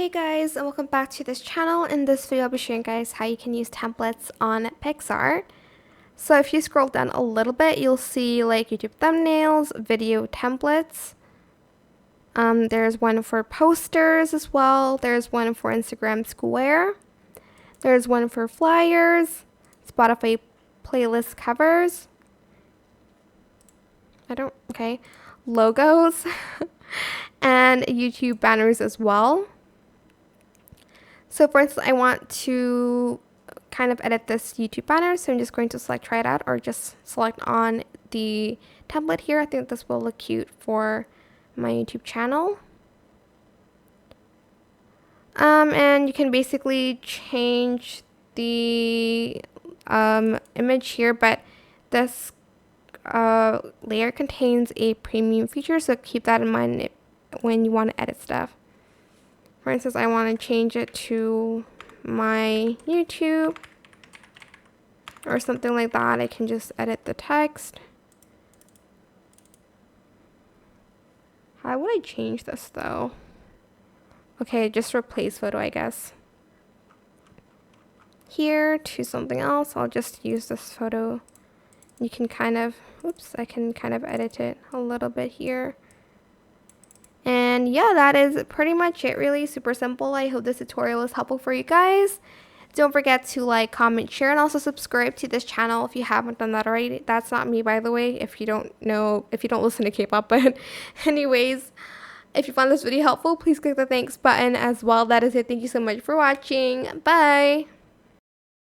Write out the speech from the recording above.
Hey guys, and welcome back to this channel. In this video I'll be showing you guys how you can use templates on Picsart. So if you scroll down a little bit, you'll see like YouTube thumbnails, video templates. There's one for posters as well. There's one for Instagram Square. There's one for flyers, Spotify playlist covers. Logos, and YouTube banners as well. So for instance, I want to kind of edit this YouTube banner, so I'm just going to select try it out, or just select on the template here. I think this will look cute for my YouTube channel. And you can basically change the image here, but this layer contains a premium feature, so keep that in mind when you want to edit stuff. For instance, I want to change it to my YouTube or something like that. I can just edit the text. How would I change this though? Okay, just replace photo, I guess. Here to something else, I'll just use this photo. You can kind of, I can kind of edit it a little bit here. And yeah, that is pretty much it, really super simple. I hope this tutorial was helpful for you guys. Don't forget to like, comment, share, and also subscribe to this channel if you haven't done that already. That's not me, by the way, if you don't know, if you don't listen to K-pop. But anyways, if you found this video helpful, please click the thanks button as well. That is it. Thank you so much for watching. Bye.